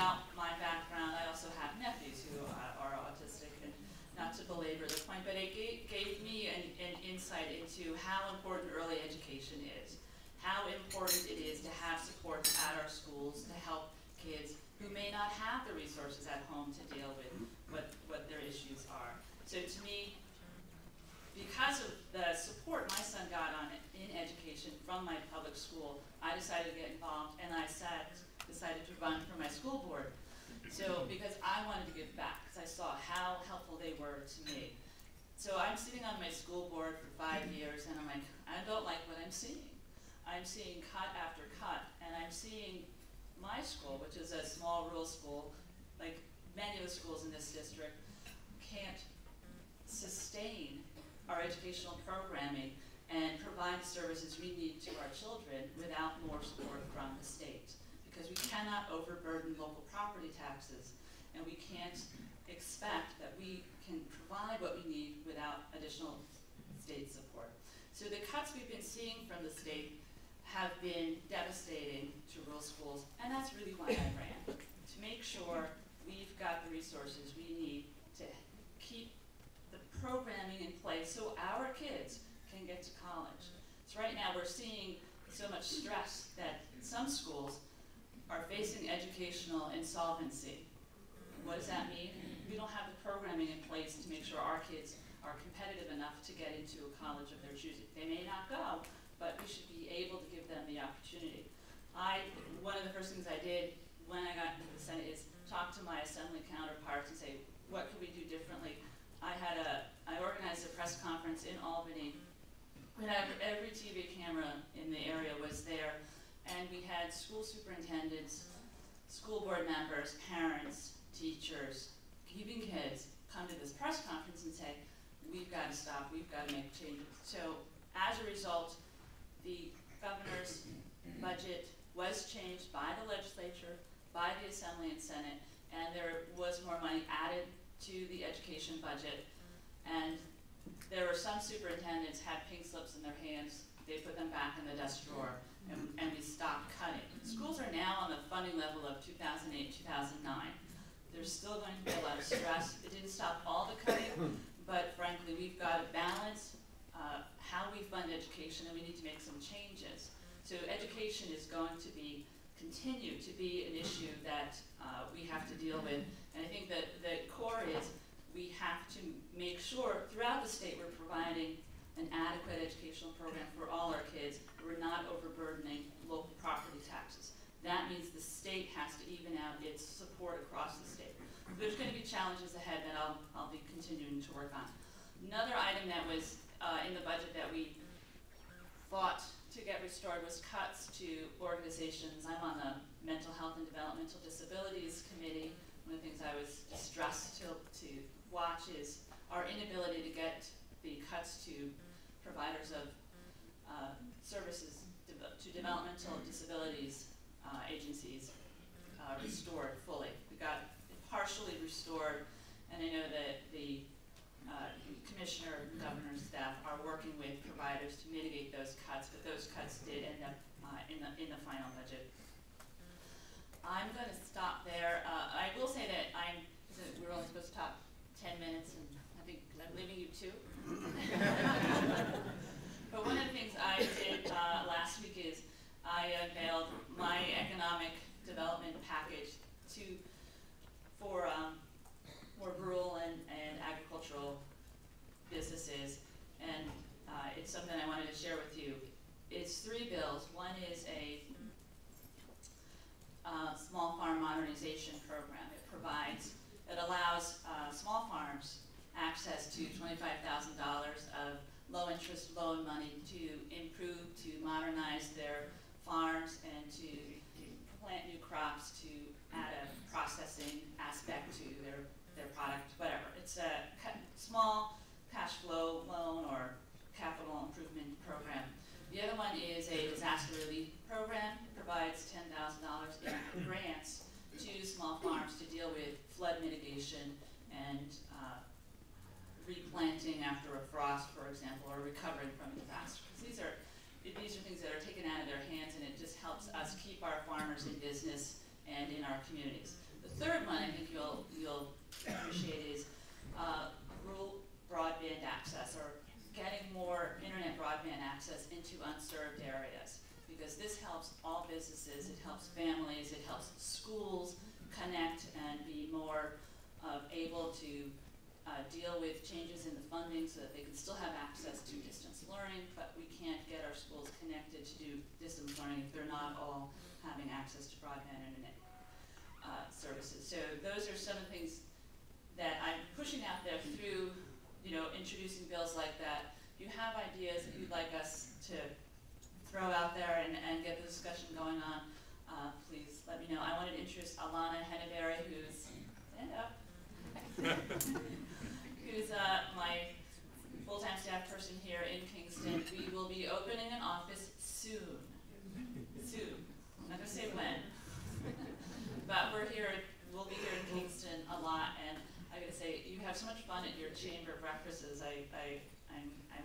about my background, I also have nephews who are autistic, and not to belabor the point, but it gave me an insight into how important early education is, how important it is to have support at our schools to help kids who may not have the resources at home to deal with what their issues are. So to me, because of the support my son got on it in education from my public school, I decided to get involved, and I decided to run for my school board. So, because I wanted to give back, because I saw how helpful they were to me. So I'm sitting on my school board for 5 years, and I'm like, I don't like what I'm seeing. I'm seeing cut after cut, and I'm seeing my school, which is a small rural school, like many of the schools in this district, can't sustain our educational programming and provide the services we need to our children without more support from the state. Because we cannot overburden local property taxes, and we can't expect that we can provide what we need without additional state support. So the cuts we've been seeing from the state have been devastating to rural schools, and that's really why I ran, to make sure we've got the resources we need to keep the programming in place so our kids can get to college. So right now we're seeing so much stress that some schools are facing educational insolvency. What does that mean? We don't have the programming in place to make sure our kids are competitive enough to get into a college of their choosing. They may not go, but we should be able to give them the opportunity. One of the first things I did when I got into the Senate is talk to my assembly counterparts and say, what could we do differently? I organized a press conference in Albany. Every TV camera in the area was there, and we had school superintendents, school board members, parents, teachers, even kids come to this press conference and say, we've got to stop, we've got to make changes. So as a result, the governor's budget was changed by the legislature, by the Assembly and Senate, and there was more money added to the education budget. And there were some superintendents had pink slips in their hands. They put them back in the desk drawer, and we stopped cutting. Schools are now on the funding level of 2008, 2009. There's still going to be a lot of stress. It didn't stop all the cutting, but frankly, we've got to balance how we fund education, and we need to make some changes. So education is going to continue to be an issue that we have to deal with. And I think that the core is we have to make sure throughout the state we're providing an adequate educational program for all our kids. We're not overburdening local property taxes. That means the state has to even out its support across the state. There's going to be challenges ahead that I'll be continuing to work on. Another item that was in the budget that we fought to get restored was cuts to organizations. I'm on the Mental Health and Developmental Disabilities Committee. One of the things I was distressed to watch is our inability to get the cuts to providers of services to developmental disabilities agencies restored fully. We got it partially restored, and I know that the commissioner, governor's staff are working with providers to mitigate those cuts, but those cuts did end up in the final budget. I'm going to stop there. I will say that we're only supposed to talk 10 minutes, and I think I'm leaving you 2. But one of the things I did last week is I unveiled my economic development package for more rural and agricultural businesses, and it's something I wanted to share with you. It's 3 bills. One is a small farm modernization program. It allows small farms access to $25,000 of low interest loan money to improve, to modernize their farms, and to plant new crops, to add a processing aspect to their product, whatever. It's a small cash flow loan or capital improvement program. The other one is a disaster relief program. It provides $10,000 in grants to small farms to deal with flood mitigation and replanting after a frost, for example, or recovering from a disaster. These are things that are taken out of their hands, and it just helps us keep our farmers in business and in our communities. third one I think you'll appreciate is rural broadband access, or getting more internet broadband access into unserved areas, because this helps all businesses, it helps families, it helps schools connect and be more able to deal with changes in the funding so that they can still have access to distance learning, but we can't get our schools connected to do distance learning if they're not all having access to broadband internet services. So those are some of the things that I'm pushing out there through, introducing bills like that. If you have ideas that you'd like us to throw out there and get the discussion going on, please let me know. I wanted to introduce Alana Henneberry, who's, stand up, who's my full-time staff person here in Kingston. We will be opening an office soon. Soon. I'm not going to say when. But we'll be here in Kingston a lot, and I got to say, you have so much fun at your chamber breakfasts. I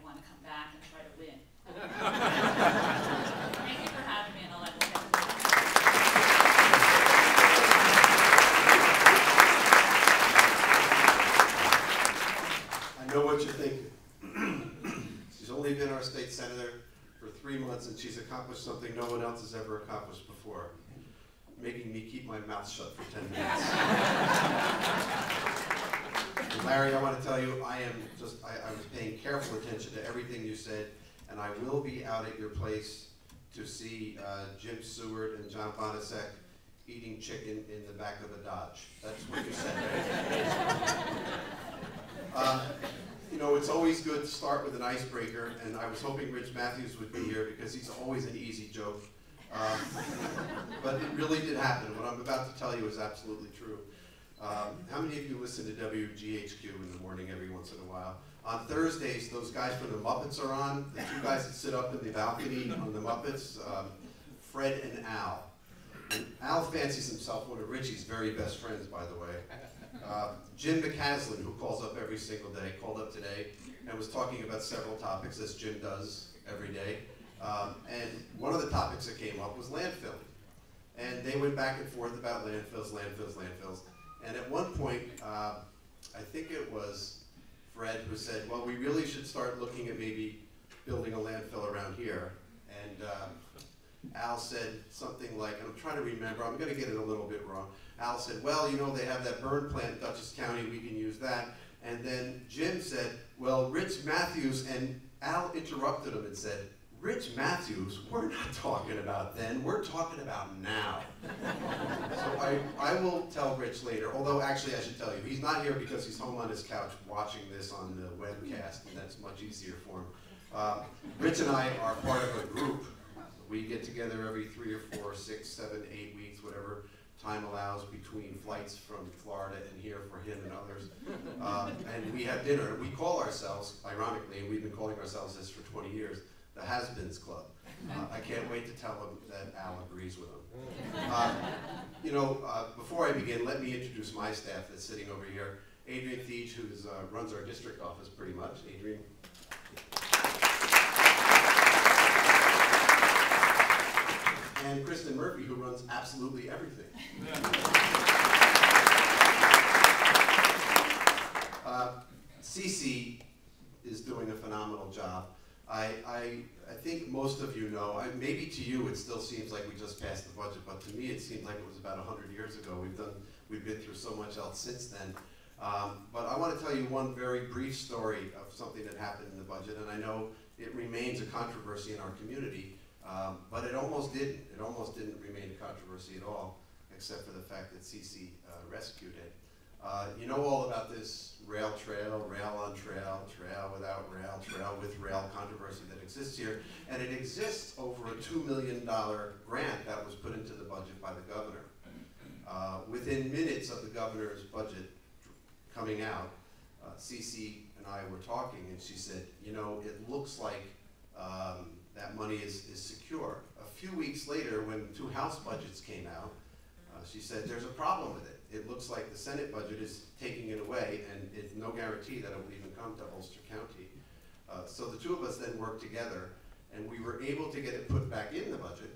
want to come back and try to win. Thank you for having me, and I'll let you know. I know what you're thinking. She's only been our state senator for 3 months, and she's accomplished something no one else has ever accomplished before, making me keep my mouth shut for 10 minutes. And Larry, I want to tell you, I was paying careful attention to everything you said, and I will be out at your place to see Jim Seward and John Bonasek eating chicken in the back of a Dodge. That's what you said. It's always good to start with an icebreaker, and I was hoping Rich Matthews would be here because he's always an easy joke. But it really did happen. What I'm about to tell you is absolutely true. How many of you listen to WGHQ in the morning every once in a while? On Thursdays, those guys from the Muppets are on. The two guys that sit up in the balcony on the Muppets, Fred and Al. And Al fancies himself one of Richie's very best friends, by the way. Jim McCaslin, who calls up every single day, called up today and was talking about several topics, as Jim does every day. And one of the topics that came up was landfilling. And they went back and forth about landfills. And at one point, I think it was Fred who said, well, we really should start looking at maybe building a landfill around here. And Al said something like, and I'm trying to remember, I'm going to get it a little bit wrong. Al said, well, they have that burn plant in Dutchess County, we can use that. And then Jim said, well, Rich Matthews, and Al interrupted him and said, Rich Matthews, we're not talking about then, we're talking about now. So I will tell Rich later, although actually I should tell you, he's not here because he's home on his couch watching this on the webcast, and that's much easier for him. Rich and I are part of a group. We get together every 3 or 4, 6, 7, 8 weeks, whatever time allows between flights from Florida and here for him and others. And we have dinner. We call ourselves, ironically, and we've been calling ourselves this for 20 years, the Has-Beens Club. I can't wait to tell him that Al agrees with him. Before I begin, let me introduce my staff that's sitting over here. Adrian Thiege, who runs our district office pretty much. Adrian. And Kristen Murphy, who runs absolutely everything. Cece is doing a phenomenal job. I think most of you know, maybe to you it still seems like we just passed the budget, but to me it seems like it was about 100 years ago. We've been through so much else since then. But I want to tell you one very brief story of something that happened in the budget, and I know it remains a controversy in our community. But it almost didn't. It almost didn't remain a controversy at all, except for the fact that Cece rescued it. You know all about this rail trail, rail on trail, trail without rail, trail with rail controversy that exists here. And it exists over a $2 million grant that was put into the budget by the governor. Within minutes of the governor's budget coming out, Cece and I were talking, and she said, it looks like that money is secure. A few weeks later, when 2 House budgets came out, she said there's a problem with it. It looks like the Senate budget is taking it away, and it's no guarantee that it will even come to Ulster County. So the two of us then worked together, and we were able to get it put back in the budget.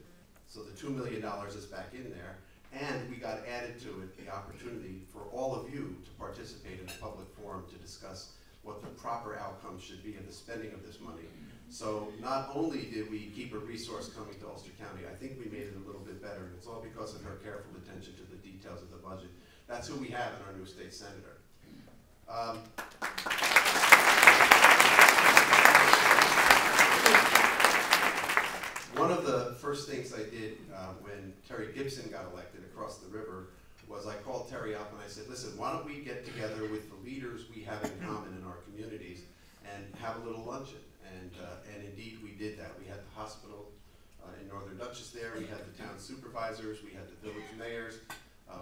So the $2 million is back in there, and we got added add to it the opportunity for all of you to participate in a public forum to discuss what the proper outcome should be of the spending of this money. So not only did we keep a resource coming to Ulster County, I think we made it a little bit better. It's all because of her careful attention to the details of the budget. That's who we have in our new state senator. One of the first things I did when Terry Gibson got elected across the river was I called Terry up and I said, listen, why don't we get together with the leaders we have in common in our communities and have a little luncheon? And indeed we did that. We had the hospital in Northern Dutchess there, we had the town supervisors, we had the village mayors,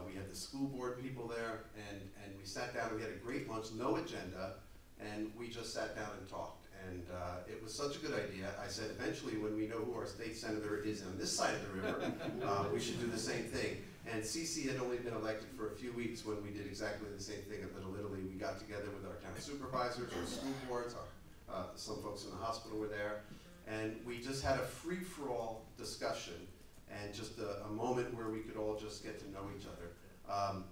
we had the school board people there, and we sat down and we had a great lunch, no agenda, and we just sat down and talked. And it was such a good idea. I said, eventually, when we know who our state senator is on this side of the river, we should do the same thing. And CC had only been elected for a few weeks when we did exactly the same thing at Little Italy. We got together with our town supervisors, our school boards, some folks in the hospital were there, and we just had a free-for-all discussion and just a moment where we could all just get to know each other.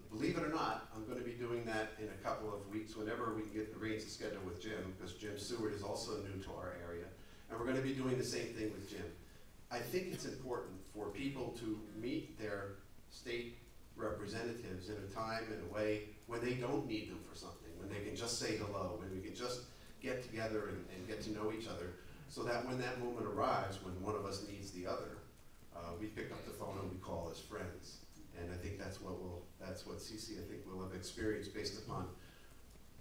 Believe it or not, I'm going to be doing that in a couple of weeks whenever we can get the reins to schedule with Jim, because Jim Seward is also new to our area, and we're going to be doing the same thing with Jim. I think it's important for people to meet their state representatives in a time and a way when they don't need them for something, when they can just say hello, when we can just get together and get to know each other, so that when that moment arrives, when one of us needs the other, we pick up the phone and we call as friends. And I think that's what CC, I think, will have experienced based upon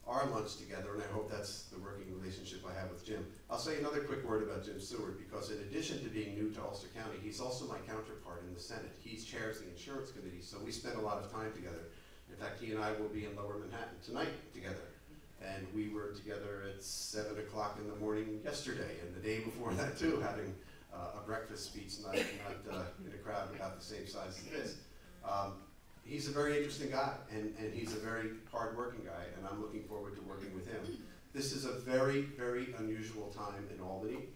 our lunch together, and I hope that's the working relationship I have with Jim. I'll say another quick word about Jim Seward, because in addition to being new to Ulster County, he's also my counterpart in the Senate. He chairs the Insurance Committee, so we spend a lot of time together. In fact, he and I will be in Lower Manhattan tonight together. And we were together at 7 o'clock in the morning yesterday, and the day before that too, having a breakfast speech, not in a crowd about the same size as this. He's a very interesting guy, and he's a very hard-working guy, and I'm looking forward to working with him. This is a very, very unusual time in Albany.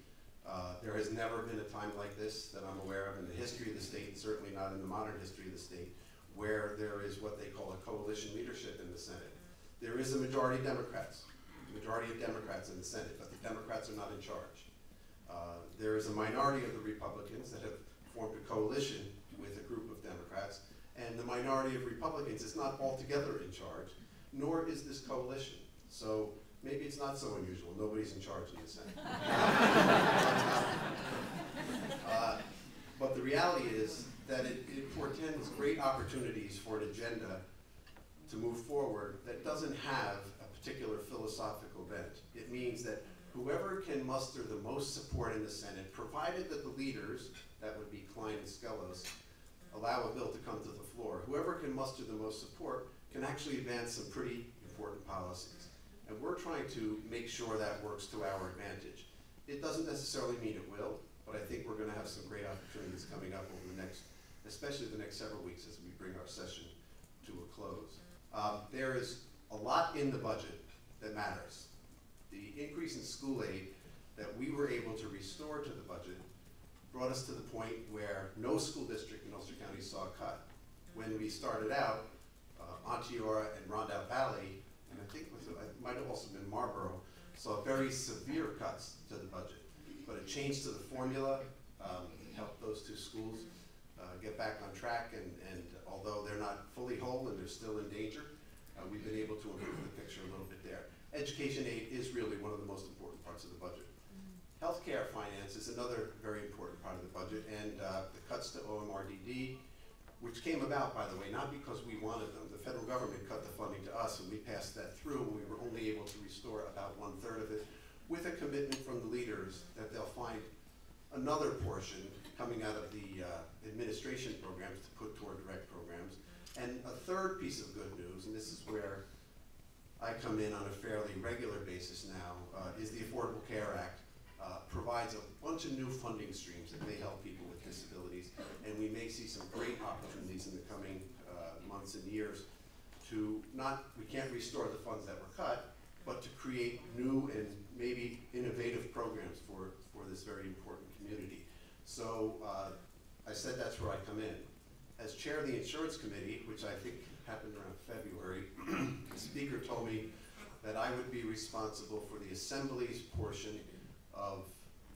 There has never been a time like this that I'm aware of in the history of the state, and certainly not in the modern history of the state, where there is what they call a coalition leadership in the Senate. There is a majority of Democrats in the Senate, but the Democrats are not in charge. There is a minority of the Republicans that have formed a coalition with a group of Democrats, and the minority of Republicans is not altogether in charge, nor is this coalition. So maybe it's not so unusual. Nobody's in charge in the Senate. But the reality is that it portends great opportunities for an agenda to move forward that doesn't have a particular philosophical bent. It means that whoever can muster the most support in the Senate, provided that the leaders, that would be Klein and Skelos, allow a bill to come to the floor, whoever can muster the most support can actually advance some pretty important policies. And we're trying to make sure that works to our advantage. It doesn't necessarily mean it will, but I think we're going to have some great opportunities coming up over the next, especially the next several weeks as we bring our session to a close. There is a lot in the budget that matters. The increase in school aid that we were able to restore to the budget brought us to the point where no school district in Ulster County saw a cut. When we started out, Onteora and Rondout Valley, and I think it might have also been Marlborough, saw very severe cuts to the budget. But a change to the formula helped those two schools get back on track, and although they're not fully whole and they're still in danger, we've been able to improve the picture a little bit there. Education aid is really one of the most important parts of the budget. Healthcare finance is another very important part of the budget, and the cuts to OMRDD, which came about, by the way, not because we wanted them. The federal government cut the funding to us, and we passed that through, and we were only able to restore about 1/3 of it, with a commitment from the leaders that they'll find another portion coming out of the administration programs to put toward direct programs. And a third piece of good news, and this is where I come in on a fairly regular basis now, is the Affordable Care Act. Provides a bunch of new funding streams that may help people with disabilities, and we may see some great opportunities in the coming months and years to we can't restore the funds that were cut, but to create new and maybe innovative programs for this very important community. So I said that's where I come in. as chair of the insurance committee, which I think happened around February, the speaker told me that I would be responsible for the Assembly's portion of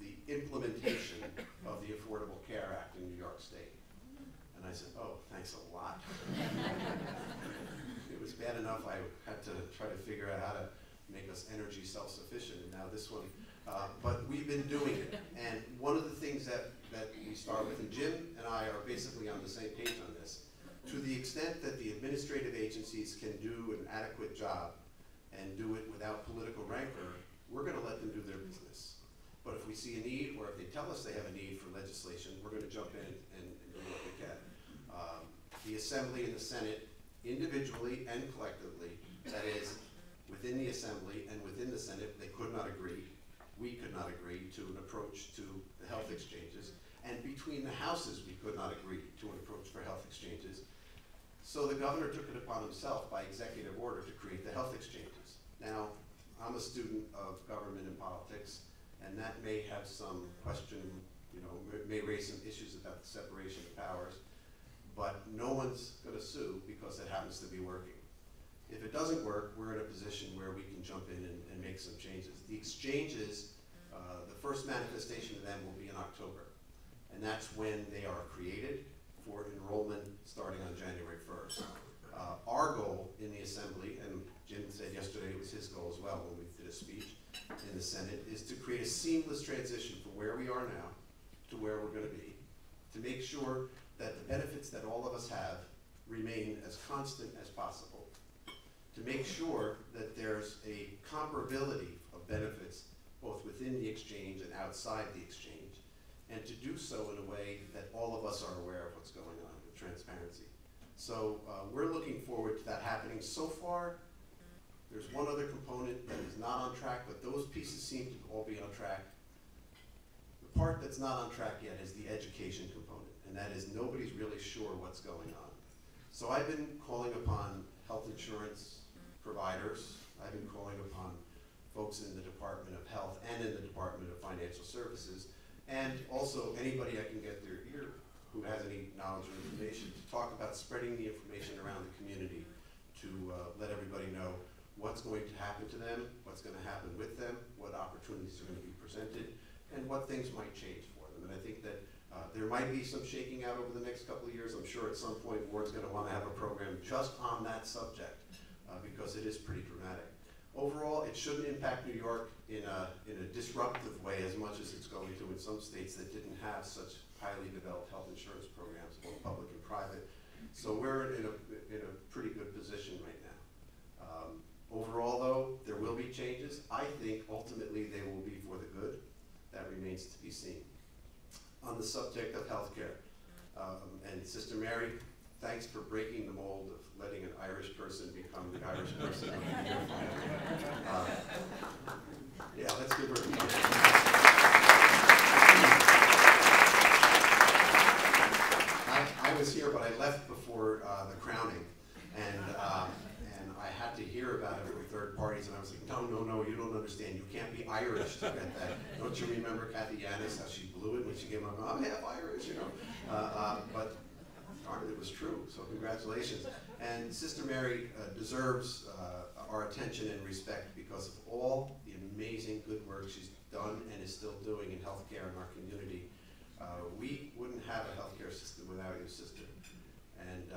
the implementation of the Affordable Care Act in New York State. And I said, oh, thanks a lot. It was bad enough I had to try to figure out how to make us energy self-sufficient, and now this one. But we've been doing it. And one of the things that we start with, and Jim and I are basically on the same page on this, to the extent that the administrative agencies can do an adequate job and do it without political rancor, we're going to let them do their business. But if we see a need, or if they tell us they have a need for legislation, we're going to jump in and do what we can. The Assembly and the Senate, individually and collectively, that is, within the Assembly and within the Senate, they could not agree. We could not agree to an approach to the health exchanges. And between the houses, we could not agree to an approach for health exchanges. So the governor took it upon himself by executive order to create the health exchanges. Now, I'm a student of government and politics, and that may have some question, may raise some issues about the separation of powers, but no one's going to sue because it happens to be working. If it doesn't work, we're in a position where we can jump in and make some changes. The exchanges, the first manifestation of them will be in October, and that's when they are created for enrollment starting on January 1st. Our goal in the Assembly, and Jim said yesterday it was his goal as well when we did a speech in the Senate, is to create a seamless transition from where we are now to where we're going to be, to make sure that the benefits that all of us have remain as constant as possible, to make sure that there's a comparability of benefits both within the exchange and outside the exchange, and to do so in a way that all of us are aware of what's going on with transparency. So we're looking forward to that happening. So far, there's one other component that is not on track, but those pieces seem to all be on track. The part that's not on track yet is the education component, and that is nobody's really sure what's going on. So I've been calling upon health insurance providers. I've been calling upon folks in the Department of Health and in the Department of Financial Services, and also anybody I can get their ear who has any knowledge or information to talk about spreading the information around the community to let everybody know what's going to happen to them, what's going to happen with them, what opportunities are going to be presented, and what things might change for them. And I think that there might be some shaking out over the next couple of years. I'm sure at some point Ward's going to want to have a program just on that subject because it is pretty dramatic. Overall, it shouldn't impact New York in a disruptive way as much as it's going to in some states that didn't have such highly developed health insurance programs, both public and private. So we're in a pretty good position right now. Overall, though, there will be changes. I think ultimately they will be for the good. That remains to be seen. On the subject of healthcare, and Sister Mary, thanks for breaking the mold of letting an Irish person become the Irish person of the year. Yeah, let's give her a hand. I was here, but I left before the crowning, and I had to hear about it from third parties, and I was like, no, you don't understand. You can't be Irish to get that. Don't you remember Kathy Yanis, how she blew it when she came up, I'm half Irish, but darn, it was true, so congratulations. And Sister Mary deserves our attention and respect because of all the amazing good work she's done and is still doing in healthcare in our community. We wouldn't have a healthcare system without you, Sister. And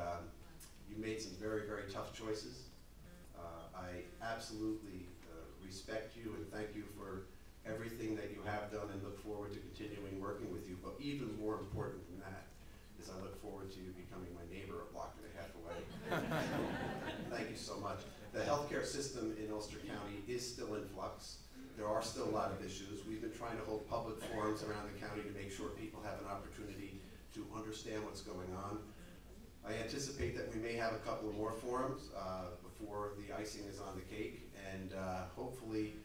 you made some very, very tough choices. I absolutely respect you and thank you for everything that you have done and look forward to continuing working with you. But even more important than that is I look forward to you becoming my neighbor a block and a half away. Thank you so much. The healthcare system in Ulster County is still in flux. There are still a lot of issues. We've been trying to hold public forums around the county to make sure people have an opportunity to understand what's going on. I anticipate that we may have a couple of more forums before the icing is on the cake, and hopefully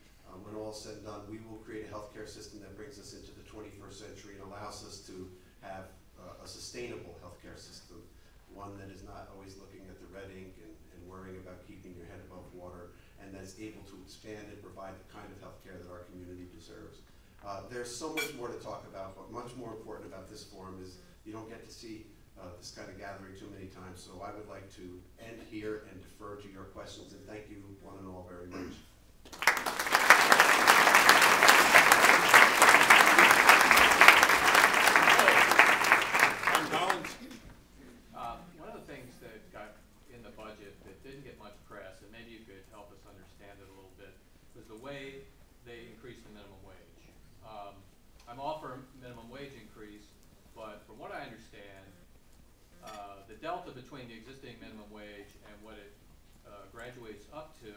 when all is said and done, we will create a healthcare system that brings us into the 21st century and allows us to have a sustainable healthcare system, one that is not always looking at the red ink and worrying about keeping your head above water, and that's able to expand and provide the kind of healthcare that our community deserves. There's so much more to talk about, but much more important about this forum is you don't get to see this kind of gathering too many times, so I would like to end here and defer to your questions, and thank you one and all very much. I'm Collins. One of the things that got in the budget that didn't get much press, and maybe you could help us understand it a little bit, was the way they increased the minimum wage. I'm all for a minimum wage increase, but from what I understand, the delta between the existing minimum wage and what it graduates up to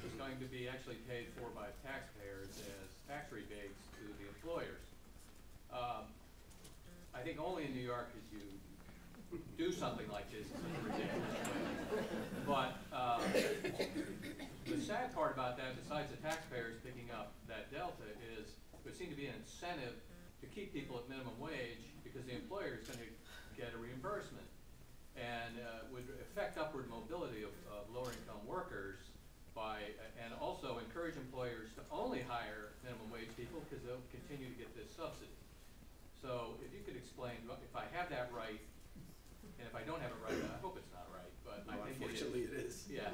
is going to be actually paid for by taxpayers as tax rebates to the employers. I think only in New York could you do something like this in such a ridiculous way. But the sad part about that, besides the taxpayers picking up that delta, is there seemed to be an incentive to keep people at minimum wage because the employer is going to get a reimbursement, and would affect upward mobility of lower income workers by, and also encourage employers to only hire minimum wage people because they'll continue to get this subsidy. So if you could explain, if I have that right, and if I don't have it right, I hope it's not right, but No, I think unfortunately it is. Yeah,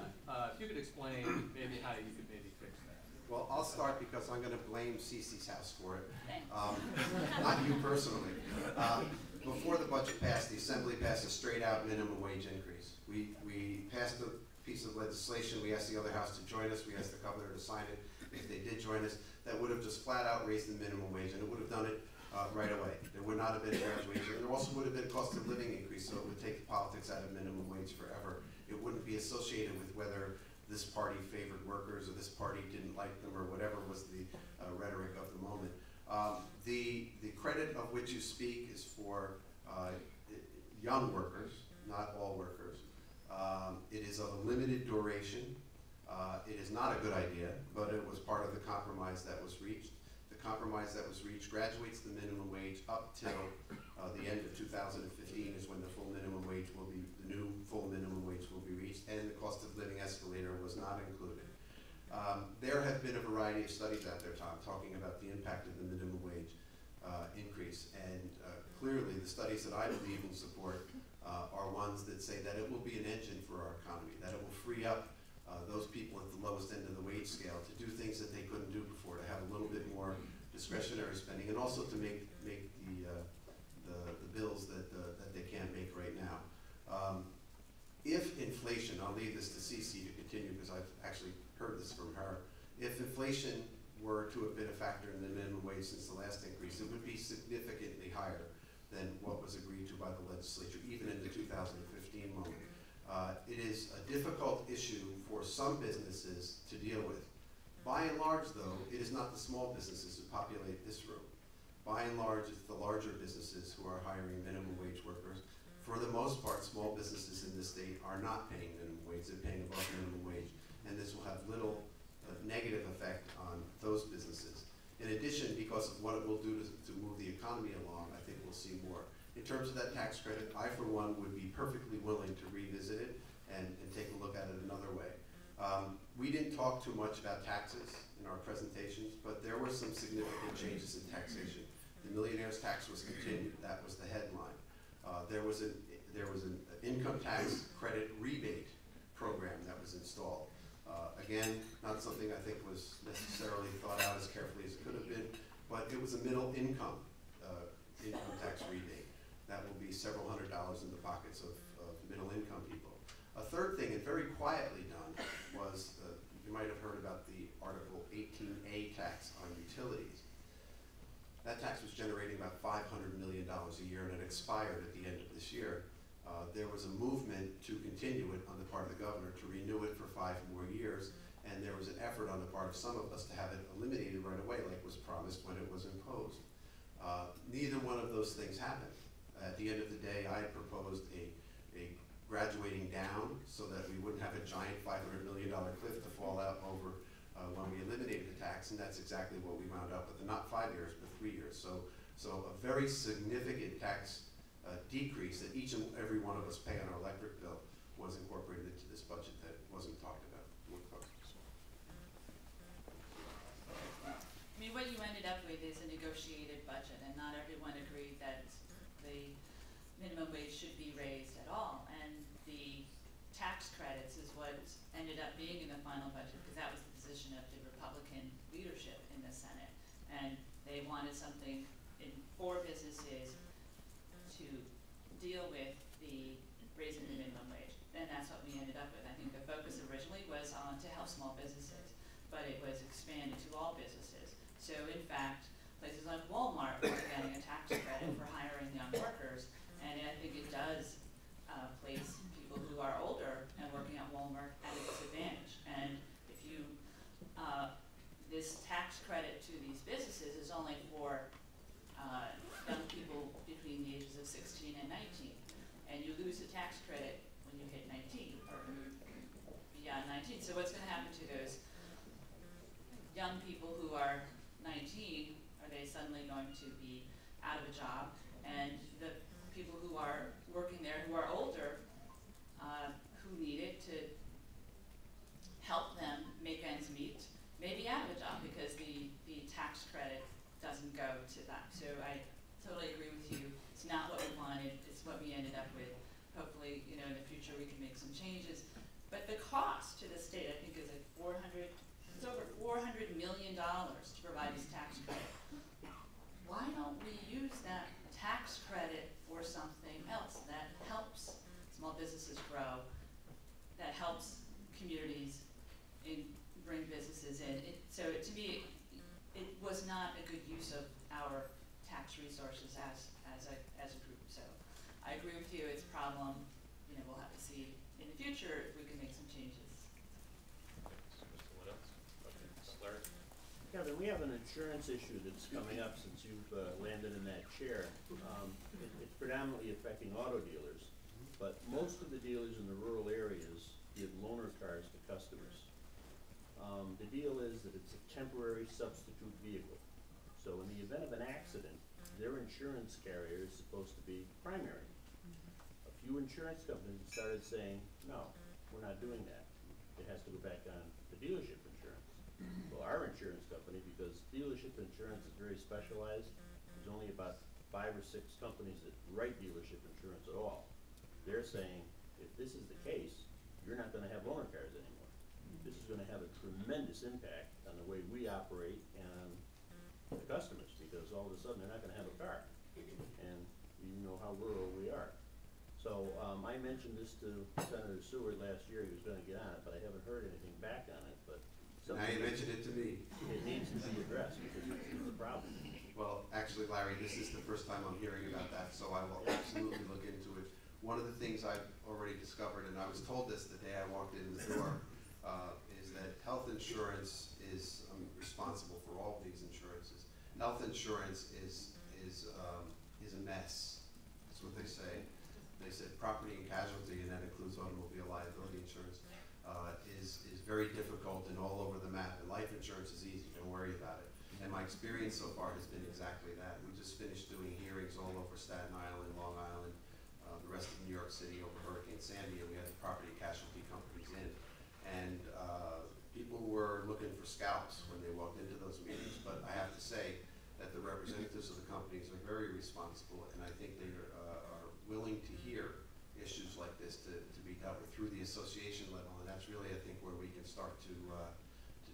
if you could explain maybe how you could maybe fix that. Well, I'll start because I'm going to blame Cece's house for it, Thanks. not you personally. Before the budget passed, the Assembly passed a straight-out minimum wage increase. We passed a piece of legislation. We asked the other house to join us. We asked the governor to sign it. If they did join us, that would have just flat-out raised the minimum wage, and it would have done it right away. There would not have been a graduation. There also would have been a cost of living increase, so it would take the politics out of minimum wage forever. It wouldn't be associated with whether this party favored workers or this party didn't like them or whatever was the rhetoric of the moment. The credit of which you speak is for young workers, not all workers. It is of a limited duration. It is not a good idea, but it was part of the compromise that was reached. The compromise that was reached graduates the minimum wage up till the end of 2015 is when the full minimum wage will be, the new full minimum wage will be reached, and the cost of living escalator was not included. There have been a variety of studies out there, Tom, talking about the impact of the minimum wage increase, and clearly the studies that I believe in support are ones that say that it will be an engine for our economy, that it will free up those people at the lowest end of the wage scale to do things that they couldn't do before, to have a little bit more discretionary spending, and also to make the bills that they can't make right now. If inflation, I'll leave this to Cece to continue because I've actually heard this from her, if inflation were to have been a factor in the minimum wage since the last increase, it would be significantly higher than what was agreed to by the legislature, even in the 2015 moment. It is a difficult issue for some businesses to deal with. By and large, though, it is not the small businesses who populate this room. By and large, it's the larger businesses who are hiring minimum wage workers. For the most part, small businesses in this state are not paying minimum wage, they're paying above minimum wage, and this will have little negative effect on those businesses. In addition, because of what it will do to move the economy along, I think we'll see more. In terms of that tax credit, I, for one, would be perfectly willing to revisit it and take a look at it another way. We didn't talk too much about taxes in our presentations, but there were some significant changes in taxation. The millionaire's tax was continued. That was the headline. There was an income tax credit rebate program that was installed. Again, not something I think was necessarily thought out as carefully as it could have been, but it was a middle income tax rebate. That will be several $100s in the pockets of middle income people. A third thing, and very quietly done, was, you might have heard about the Article 18A tax on utilities. That tax was generating about $500 million a year, and it expired at the end of this year. There was a movement to continue it on the part of the governor, to renew it for 5 more years, and there was an effort on the part of some of us to have it eliminated right away, like was promised when it was imposed. Neither one of those things happened. At the end of the day, I had proposed a graduating down so that we wouldn't have a giant $500 million cliff to fall out over when we eliminated the tax, and that's exactly what we wound up with, not 5 years, but 3 years. So a very significant tax decrease that each and every one of us pay on our electric bill was incorporated into this budget that wasn't talked about. I mean, what you ended up with is a negotiated budget, and not everyone agreed that the minimum wage should be raised at all, and the tax credits is what ended up being in the final budget, because that was the position of the Republican leadership in the Senate, and they wanted something for businesses to deal with the raising the minimum wage, and that's what we ended up with. I think the focus originally was on to help small businesses, but it was expanded to all businesses. So in fact, places like Walmart were getting a tax credit for hiring young workers, and I think it does place people who are older and working at Walmart at a disadvantage. And if you, this tax credit to these businesses is only for young people between the ages of 16 and 19, and you lose the tax credit when you hit 19 or beyond 19. So what's going to happen to those young people who are 19? Are they suddenly going to be out of a job? And the people who are working there who are older, who need it to help them make ends meet, may be out of a job because the tax credit doesn't go to them. So I totally agree with you. It's not what we wanted. It's what we ended up with. Hopefully, you know, in the future we can make some changes. But the cost to the state, I think, is like it's over $400 million to provide these tax credits. Why don't we use that tax credit for something else that helps small businesses grow, that helps communities bring businesses in? So to me, it was not a good use of our tax resources as a group. So I agree with you. It's a problem. You know, we'll have to see in the future if we can make some changes. What else? Okay, Larry? Kevin, we have an insurance issue that's coming up since you've landed in that chair. It's predominantly affecting auto dealers, but most of the dealers in the rural areas give loaner cars to customers. The deal is that it's a temporary substitute vehicle. So in the event of an accident, their insurance carrier is supposed to be primary. A few insurance companies started saying, no, we're not doing that. It has to go back on the dealership insurance. Well, our insurance company, because dealership insurance is very specialized, there's only about 5 or 6 companies that write dealership insurance at all. They're saying, if this is the case, you're not gonna have loaner cars anymore. This is gonna have a tremendous impact on the way we operate and the customers, because all of a sudden they're not gonna have a car. And you know how rural we are. So I mentioned this to Senator Seward last year. He was gonna get on it, but I haven't heard anything back on it. But Now you mentioned it to me. it needs to be addressed because it's a problem. Well, actually, Larry, this is the first time I'm hearing about that, so I will absolutely look into it. One of the things I've already discovered, and I was told this the day I walked in the door, is that health insurance is responsible for all of these insurances. Health insurance is a mess. That's what they say. They said property and casualty, and that includes automobile liability insurance, is very difficult and all over the map. And life insurance is easy. Don't worry about it. And my experience so far has been exactly that. We just finished doing hearings all over Staten Island, Long Island, the rest of New York City over Hurricane Sandy, and we had the property casualty companies in. And people were looking for scalps when they walked into those meetings, but I have to say that the representatives of the companies are very responsible, and I think they are willing to hear issues like this to be dealt with through the association level, and that's really, I think, where we can start to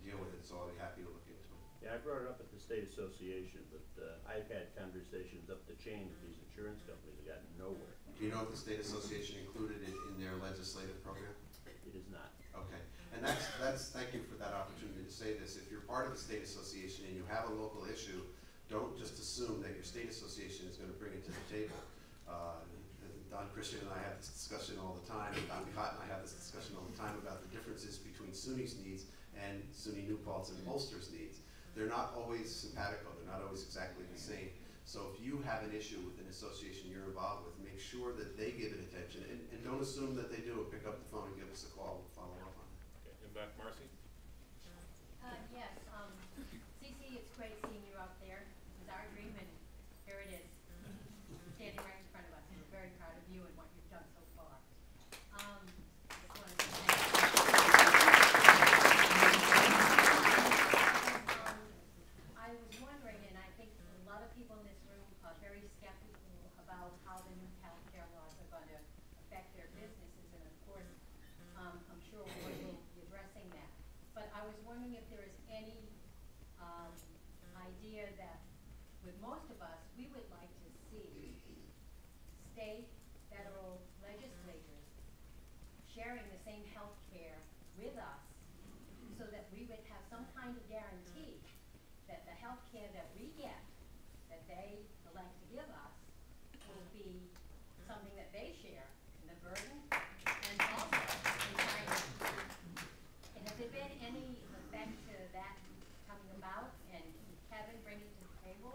deal with it, so I'll be happy to look into it. Yeah, I brought it up at the state association, but I've had conversations up the chain with these insurance companies that got nowhere. Do you know if the state association included it in their legislative program? It is not. Okay, and that's thank you for that opportunity to say this. If you're part of the state association and you have a local issue, don't just assume that your state association is going to bring it to the table. Don Christian and I have this discussion all the time, and Don Cott and I have this discussion all the time about the differences between SUNY's needs and SUNY New Paltz and Ulster's needs. They're not always simpatico, they're not always exactly the same. So if you have an issue with an association you're involved with, make sure that they give it attention, and don't assume that they do. Pick up the phone and give us a call, we'll follow up on it. Okay, and back, Marcy? Yes, Cece, it's great seeing you out there. It was our dream, and here it is, standing right in front of us. We're very proud of you and what you've done so far. Just wanted to thank you. I was wondering, and I think a lot of people in this room are very skeptical about how the new healthcare any, idea that with most of us, we would like to see state, federal legislators sharing the same health care with us so that we would have some kind of guarantee that the health care that we get, that they elect to give us, will be something that they share in the burden and also in finance. And has there been any effect to that coming about, and Kevin bring it to the table?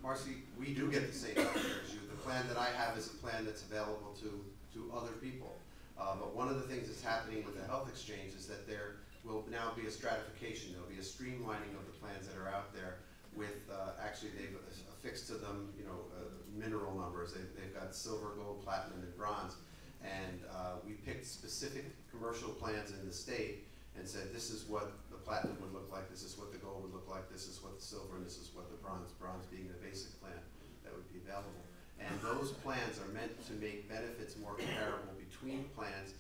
Marcy, we do get the same healthcare as you. The plan that I have is a plan that's available to other people. But one of the things that's happening with the health exchange is that there will now be a stratification. There'll be a streamlining of the plans that are out there with, actually they've affixed to them, mineral numbers. They've got silver, gold, platinum, and bronze. And we picked specific commercial plans in the state and said, this is what the platinum would look like, this is what the gold would look like, this is what the silver, and this is what the bronze being the basic plan that would be available. And those plans are meant to make benefits more comparable between plans.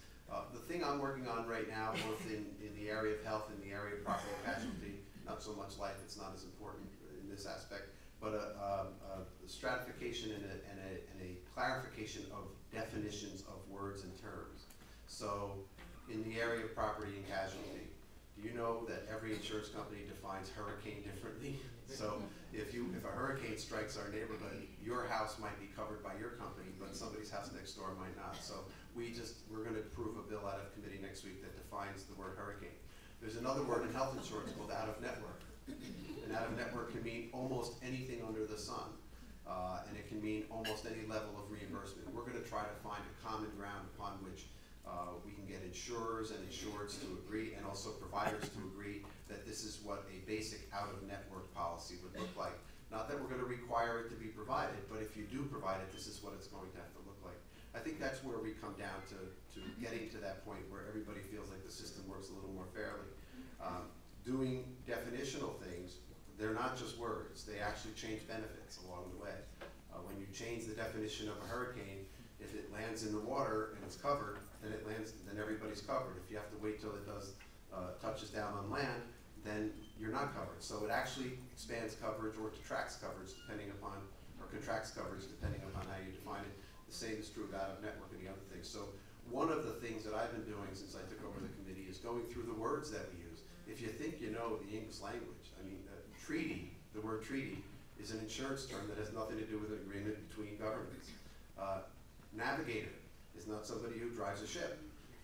The thing I'm working on right now, both in the area of health and the area of property and casualty, not so much life, it's not as important in this aspect, but a stratification and a clarification of definitions of words and terms. So in the area of property and casualty, do you know that every insurance company defines hurricane differently? So if a hurricane strikes our neighborhood, your house might be covered by your company, but somebody's house next door might not. So we're going to approve a bill out of committee next week that defines the word hurricane. There's another word in health insurance called out of network. And out of network can mean almost anything under the sun. And it can mean almost any level of reimbursement. We're going to try to find a common ground upon which we can get insurers and insureds to agree, and also providers to agree that this is what a basic out-of-network policy would look like. Not that we're going to require it to be provided, but if you do provide it, this is what it's going to have to look like. I think that's where we come down to getting to that point where everybody feels like the system works a little more fairly. Doing definitional things, they're not just words, they actually change benefits along the way. When you change the definition of a hurricane, if it lands in the water and it's covered, then everybody's covered. If you have to wait till it touches down on land, then you're not covered. So it actually expands coverage or detracts coverage contracts coverage depending upon how you define it. The same is true of out of network and the other things. So one of the things that I've been doing since I took over the committee is going through the words that we use. If you think you know the English language, I mean, treaty, the word treaty, is an insurance term that has nothing to do with an agreement between governments. Navigator is not somebody who drives a ship.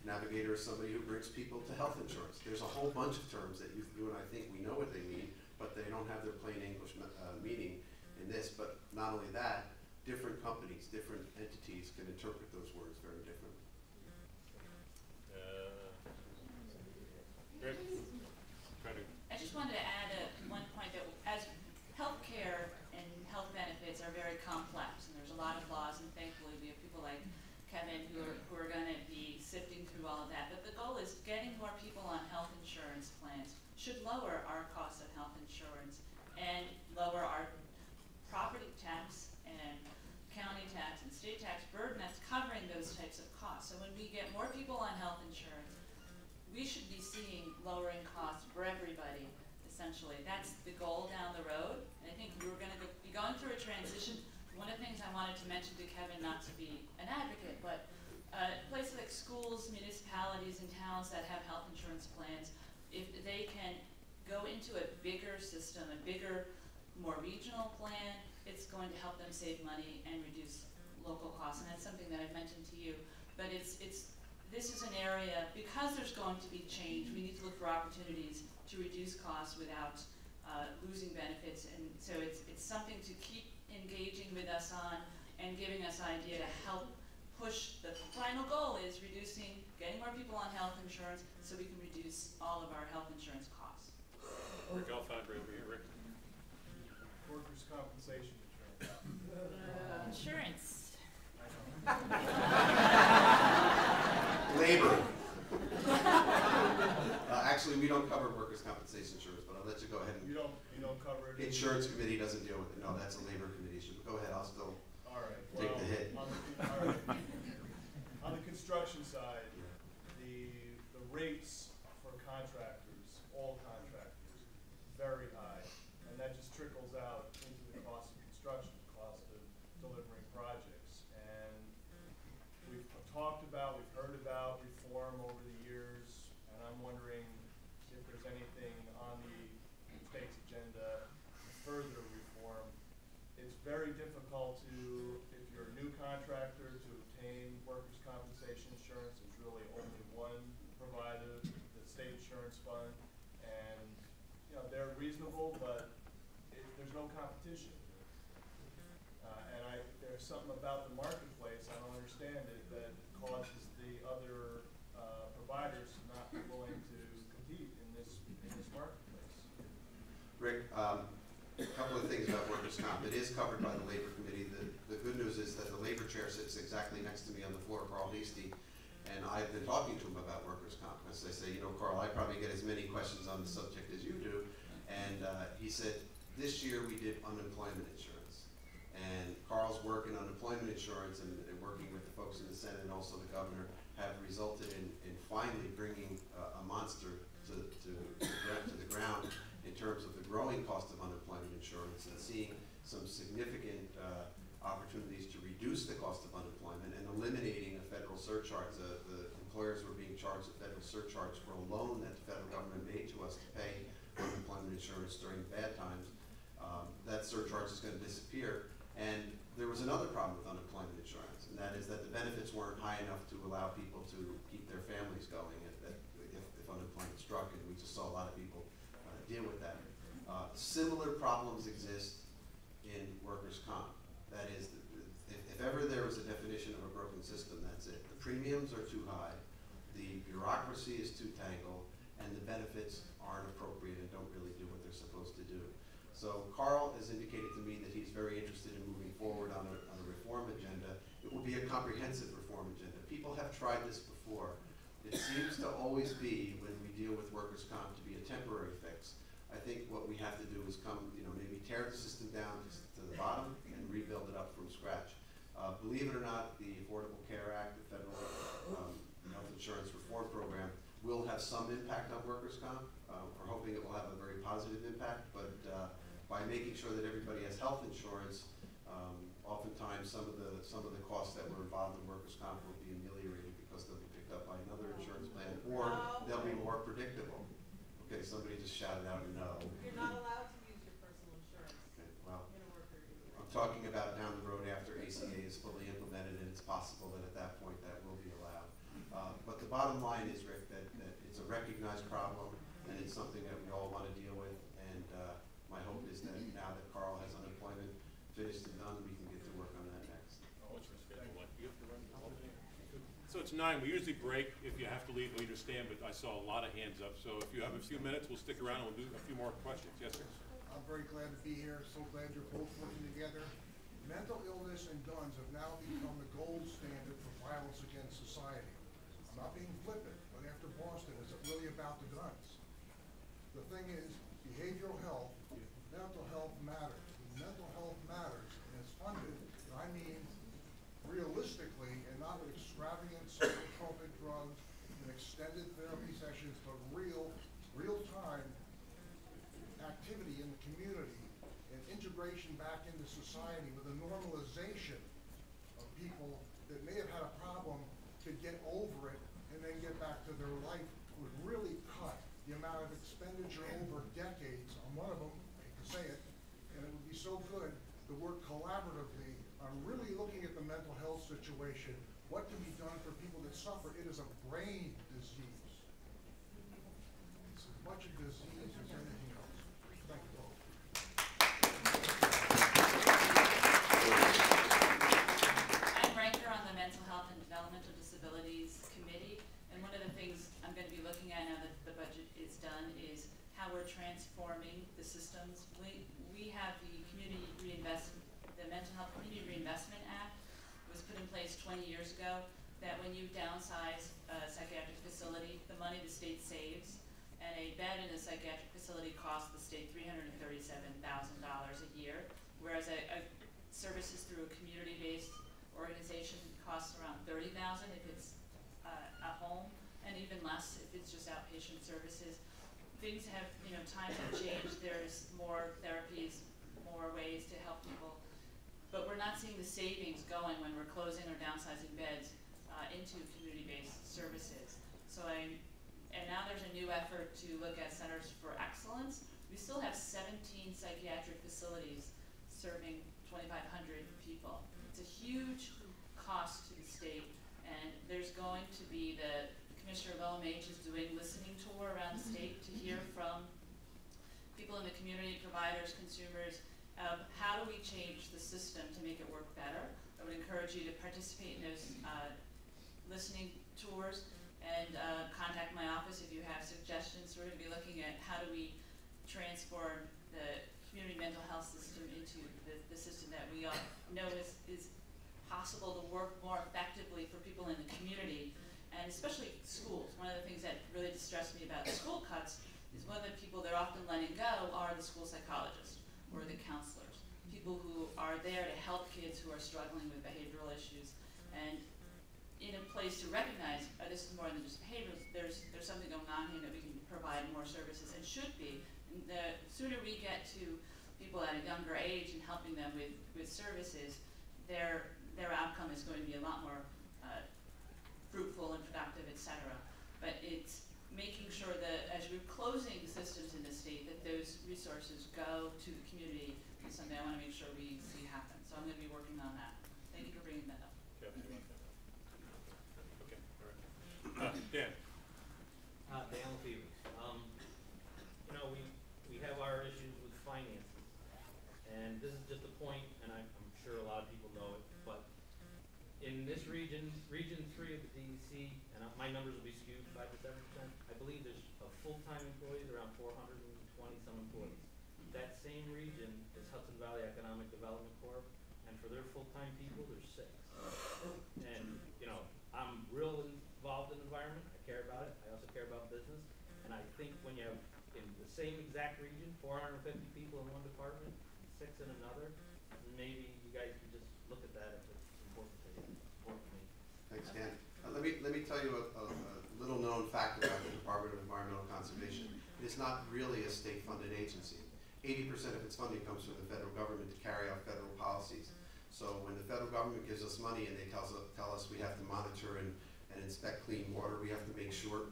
Navigator is somebody who brings people to health insurance. There's a whole bunch of terms that you and I think we know what they mean, but they don't have their plain English meaning in this. But not only that, different companies, different entities can interpret those words very differently. Rick, try to. I just wanted to add one point that as healthcare and health benefits are very complex, and there's a lot of laws, and thankfully we have people like Kevin who are going to be sifting through all of that. But the goal is getting more people on health insurance plans should lower our cost of health insurance and lower our property tax and county tax and state tax burden that's covering those types of costs. So when we get more people on health insurance, we should be seeing lowering costs for everybody, essentially. That's the goal down the road. And I think we're going to be going through a transition. One of the things I wanted to mention to Kevin, not to be an advocate, but places like schools, municipalities, and towns that have health insurance plans, if they can go into a bigger system, a bigger, more regional plan, it's going to help them save money and reduce local costs. And that's something that I've mentioned to you. But this is an area, because there's going to be change, we need to look for opportunities to reduce costs without losing benefits. And so it's something to keep engaging with us on and giving us idea to help push. The final goal is getting more people on health insurance so we can reduce all of our health insurance costs. Rick Alfond, right over here, Rick. Workers' compensation insurance. Insurance. Labor. Actually, we don't cover workers' compensation insurance, but I'll let you go ahead and. You don't cover it? Insurance committee doesn't deal with it. No, that's a labor committee issue. But go ahead, I'll still All right. take the hit. On the construction side, the rates for contractors, all contractors, talked about, we've heard about reform over the years, and I'm wondering if there's anything on the state's agenda to further reform. It's very difficult to, if you're a new contractor, to obtain workers' compensation insurance. There's really only one provider, the State Insurance Fund, and they're reasonable, but there's no competition. And there's something about the marketplace, I don't understand it, that causes the other providers not be willing to compete in this marketplace. Rick, a couple of things about workers' comp. It is covered by the Labor Committee. The good news is that the Labor Chair sits exactly next to me on the floor, Carl Hasty, and I've been talking to him about workers' comp. As I say, Carl, I probably get as many questions on the subject as you do, and he said, this year we did unemployment insurance. And Carl's work in unemployment insurance and working with the folks in the Senate and also the governor have resulted in finally bringing a monster to the ground in terms of the growing cost of unemployment insurance and seeing some significant opportunities to reduce the cost of unemployment and eliminating a federal surcharge. The employers were being charged a federal surcharge for a loan that the federal government made to us to pay unemployment insurance during bad times. That surcharge is going to disappear. And there was another problem with unemployment insurance, and that is that the benefits weren't high enough to allow people to keep their families going if unemployment struck, and we just saw a lot of people deal with that. Similar problems exist in workers' comp. That is, if ever there was a definition of a broken system, that's it. The premiums are too high, the bureaucracy is too tangled, and the benefits aren't appropriate and don't really do what they're supposed to do. So Carl has indicated to me that he's very interested in moving forward on a reform agenda. It will be a comprehensive reform agenda. People have tried this before. It seems to always be, when we deal with workers' comp, to be a temporary fix. I think what we have to do is maybe tear the system down to the bottom and rebuild it up from scratch. Believe it or not, the Affordable Care Act, the federal health insurance reform program, will have some impact on workers' comp. We're hoping it will have a very positive impact, but by making sure that everybody has health insurance, oftentimes some of the costs that were involved in workers' comp will be ameliorated because they'll be picked up by another insurance plan, or they'll be more predictable. Okay, somebody just shouted out no. You're not allowed to use your personal insurance Okay, well, in a worker. I'm talking about down the road after ACA is fully implemented, and it's possible that at that point that will be allowed. But the bottom line is, Rick, that it's a recognized problem, and it's something that we all want to deal with. And my hope is that now that Carl has unemployment finished and done, we can get to work on that next. So it's 9. We usually break. If you have to leave, we understand, but I saw a lot of hands up. So if you have a few minutes, we'll stick around and we'll do a few more questions. Yes, sir. I'm very glad to be here. So glad you're both working together. Mental illness and guns have now become the gold standard for violence against society. I'm not being flippant, but after Boston, is it really about the guns? The thing is, behavioral health, mental health matters. Mental health matters, and it's funded, and I mean realistically, and not with extravagant psychotropic drugs and extended therapy sessions, but real-time activity in the community and integration back into society with a normalization of people that may have had a problem to get over it and then get back to their life would really cut the amount of expenditure over decades on one of them, I hate to say it, and it would be so good to work collaboratively on really looking at the mental health situation, what can be done for people that suffer. It is a brain disease. It's as much a disease as anything else. Thank you both. I'm Ranker on the Mental Health and Developmental Disabilities Committee, and one of the things I'm going to be looking at now that the budget is done is how we're transforming the systems. We have the Mental Health Community Reinvestment Act was put in place 20 years ago, that when you downsize a psychiatric facility, the money the state saves, and a bed in a psychiatric facility costs the state $337,000 a year, whereas a services through a community-based organization costs around $30,000 if it's a home, and even less if it's just outpatient services. Things have, times have changed. There's more therapies, more ways to help people. But we're not seeing the savings going when we're closing or downsizing beds. into community-based services. And now there's a new effort to look at centers for excellence. We still have 17 psychiatric facilities serving 2,500 people. It's a huge cost to the state, and there's going to be Commissioner Lomage is doing listening tour around the state to hear from people in the community, providers, consumers, how do we change the system to make it work better. I would encourage you to participate in those listening tours and contact my office if you have suggestions. We're going to be looking at how do we transform the community mental health system into the system that we all know is possible to work more effectively for people in the community, and especially schools. One of the things that really distressed me about the school cuts is one of the people they're often letting go are the school psychologists or the counselors, people who are there to help kids who are struggling with behavioral issues. And in a place to recognize, this is more than just behaviors, there's something going on here that we can provide more services and should be. And the sooner we get to people at a younger age and helping them with services, their outcome is going to be a lot more fruitful and productive, et cetera. But it's making sure that as we're closing systems in the state, that those resources go to the community is something I want to make sure we see happen. So I'm going to be working on that. Thank you for bringing that up. Kevin, you want that? Okay, all right. Dan. Dan Lefebvre. You know, we have our issues with finances, and this is just a point, and I'm sure a lot of people know it, but in this region 3 of the DEC, and my numbers will be skewed 5 to 7%, I believe there's full-time employees around 420 some employees. That same region is Hudson Valley Economic Development Corp, and for their full-time people, there's 6. And, you know, I'm real involved in the environment. I care about it. I also care about business. And I think when you have, in the same exact region, 450 people in one department, 6 in another, maybe you guys could just look at that if it's important to you, important to me. Thanks, Dan. Let me tell you a little known fact about the Department of Environmental Conservation. It is not really a state-funded agency. 80% of its funding comes from the federal government to carry out federal policies. So when the federal government gives us money and they tell us we have to monitor and inspect clean water, we have to make sure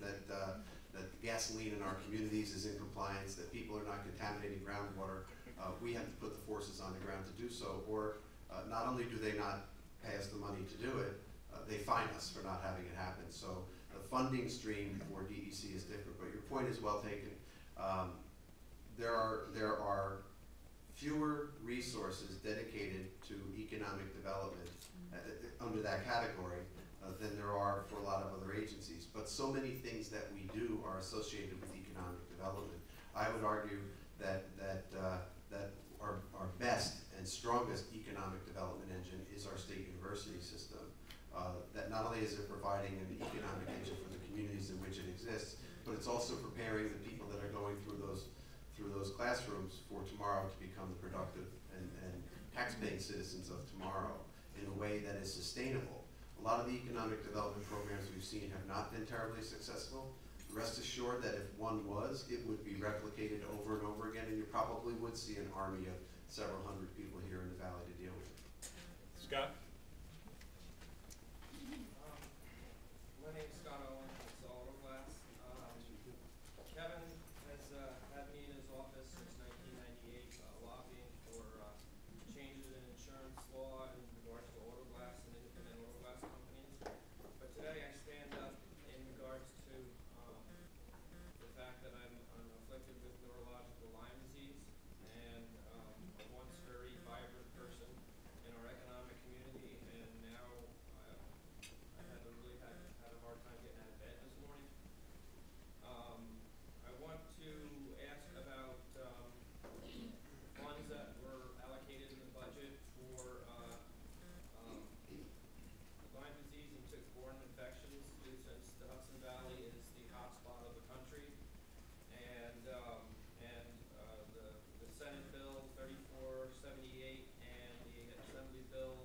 that the gasoline in our communities is in compliance, that people are not contaminating groundwater. We have to put the forces on the ground to do so, or not only do they not pay us the money to do it, they fine us for not having it happen. So the funding stream for DEC is different, but your point is well taken. There are fewer resources dedicated to economic development under that category than there are for a lot of other agencies. But so many things that we do are associated with economic development. I would argue that our best and strongest economic development engine is our state university system. That not only is it providing an economic engine for the communities in which it exists, but it's also preparing the people that are going through those classrooms for tomorrow to become the productive and tax-paying citizens of tomorrow in a way that is sustainable. A lot of the economic development programs we've seen have not been terribly successful. Rest assured that if one was, it would be replicated over and over again, and you probably would see an army of several hundred people here in the valley to deal with it. Scott? My name is Scott Owen, it's Auto Glass. Kevin has had me in his office since 1998, lobbying for changes in insurance law in regards to auto glass and independent auto glass companies. But today I stand up in regards to the fact that I'm afflicted with neurological Lyme disease, and a once very vibrant person in our economic community, and now I had a hard time getting out of bed this morning. I want to ask about funds that were allocated in the budget for Lyme disease and tick-borne infections, since the Hudson Valley is the hotspot of the country. And the Senate Bill 3478 and the Assembly Bill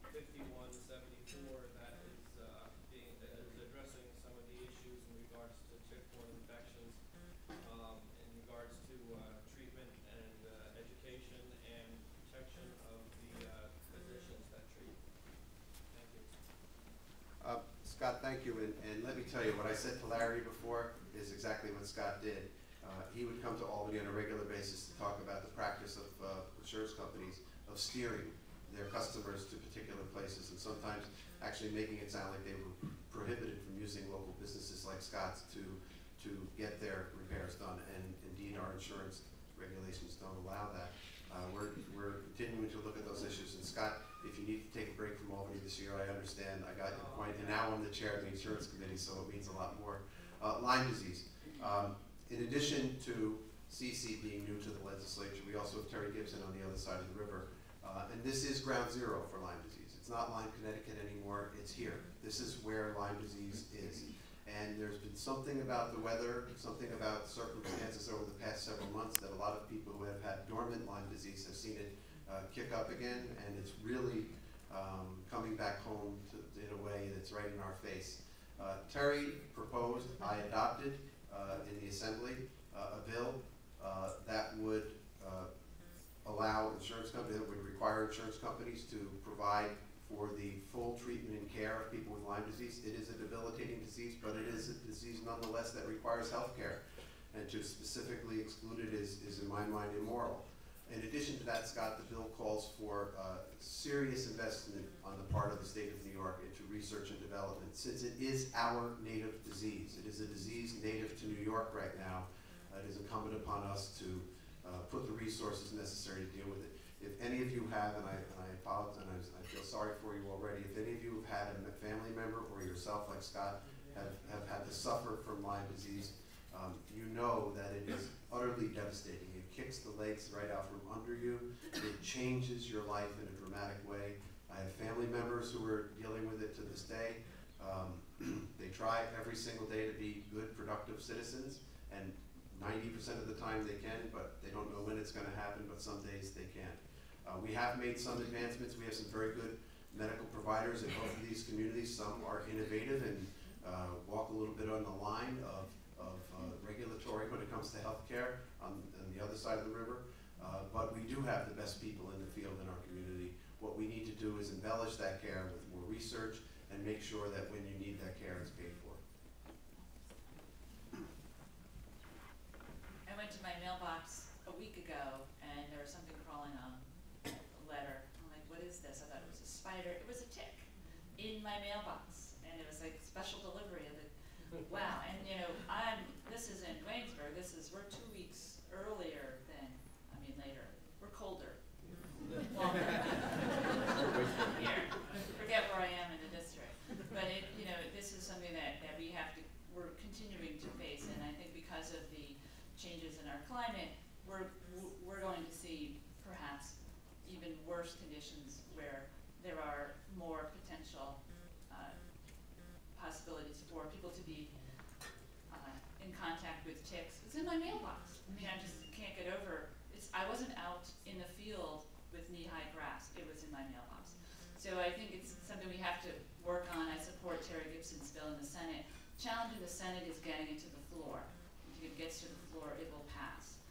5174 that is addressing some of the issues in regards to tick-borne infections, in regards to treatment and education and protection of the physicians that treat. Thank you. Scott, thank you, and let me tell you, what I said to Larry before is exactly what Scott did. He would come to Albany on a regular basis to talk about the practice of insurance companies of steering their customers to particular places, and sometimes actually making it sound like they were prohibited from using local businesses like Scott's to get their repairs done, and indeed our insurance regulations don't allow that. We're continuing to look at those issues, and Scott, if you need to take a break from Albany this year, I understand. I got your point, and now I'm the chair of the insurance committee, so it means a lot more. Lyme disease. In addition to CC being new to the legislature, we also have Terry Gibson on the other side of the river. And this is ground zero for Lyme disease. It's not Lyme, Connecticut anymore, it's here. This is where Lyme disease is. And there's been something about the weather, something about circumstances over the past several months that a lot of people who have had dormant Lyme disease have seen it kick up again, and it's really coming back home in a way that's right in our face. Terry proposed, I adopted in the Assembly, a bill that would allow insurance companies, that would require insurance companies to provide for the full treatment and care of people with Lyme disease. It is a debilitating disease, but it is a disease nonetheless that requires health care. And to specifically exclude it is in my mind immoral. In addition to that, Scott, the bill calls for serious investment on the part of the state of New York into research and development. Since it is our native disease, it is a disease native to New York right now, it is incumbent upon us to put the resources necessary to deal with it. If any of you have, and I apologize, and I feel sorry for you already, if any of you have had a family member or yourself, like Scott, have had to suffer from Lyme disease, you know that it is utterly devastating. It kicks the legs right out from under you. It changes your life in a dramatic way. I have family members who are dealing with it to this day. They try every single day to be good, productive citizens, and 90% of the time they can, but they don't know when it's going to happen, but some days they can. We have made some advancements. We have some very good medical providers in both of these communities. Some are innovative and walk a little bit on the line of regulatory when it comes to healthcare on the other side of the river. But we do have the best people in the field in our community. What we need to do is embellish that care with more research and make sure that when you need that care, it's paid for. I went to my mailbox a week ago, and there was something crawling on a letter. I'm like, what is this? I thought it was a spider. It was a tick in my mailbox, and it was like special delivery of it. Wow, and you know, this is in Waynesburg. We're 2 weeks earlier than, later. We're colder. Longer. Here, forget where I am in the district. But this is something that we're continuing to face, and I think because of the changes in our climate, we're going to see perhaps even worse conditions where there are more potential possibilities for people to be in contact with ticks. It's in my mailbox. I just can't get over. I wasn't out in the field with knee-high grass. It was in my mailbox. So I think it's something we have to work on. I support Terry Gibson's bill in the Senate. Challenge in the Senate is getting it to the floor. If it gets to the floor, it will pass.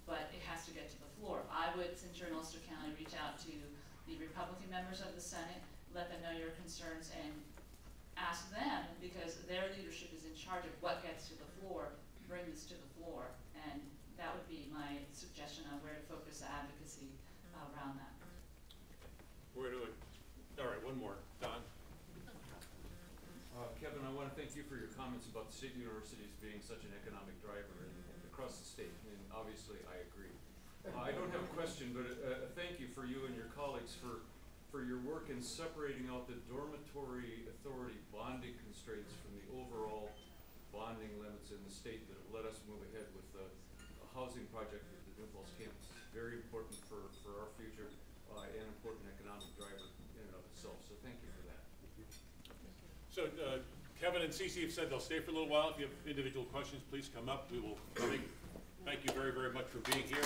But it has to get to the floor. I would, since you're in Ulster County, reach out to the Republican members of the Senate, let them know your concerns, and ask them, because their leadership is in charge of what gets to the floor, bring this to the floor. And that would be my suggestion on where to focus advocacy around that. We're doing, all right, one more. Don? Kevin, I want to thank you for your comments about the state universities being such an economic driver across the state, and obviously I agree. I don't have a question, but thank you for you and your colleagues for your work in separating out the dormitory authority bonding constraints from the overall bonding limits in the state that have let us move ahead with a housing project at the New Falls campus. Very important for our future and important economic driver in and of itself, so thank you for that. So Kevin and Cece have said they'll stay for a little while. If you have individual questions, please come up. We will thank you very, very much for being here.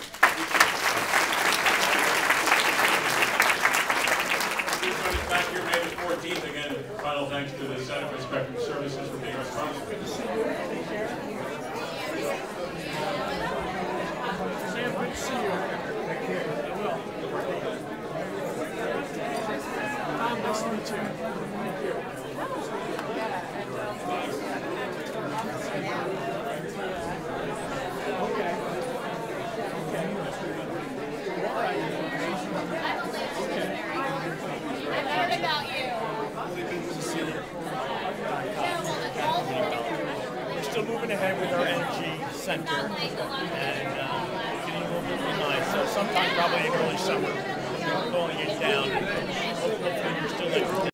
Please join us back here May the 14th. Again, final thanks to the Center for Spectrum Services for being responsible. Sam, good to see you. Take care. I will. Tom, nice to meet you. Thank you. We're still moving ahead with our energy center and getting a little bit behind. So sometime probably in early summer, we're going it down. Hopefully you're still interested.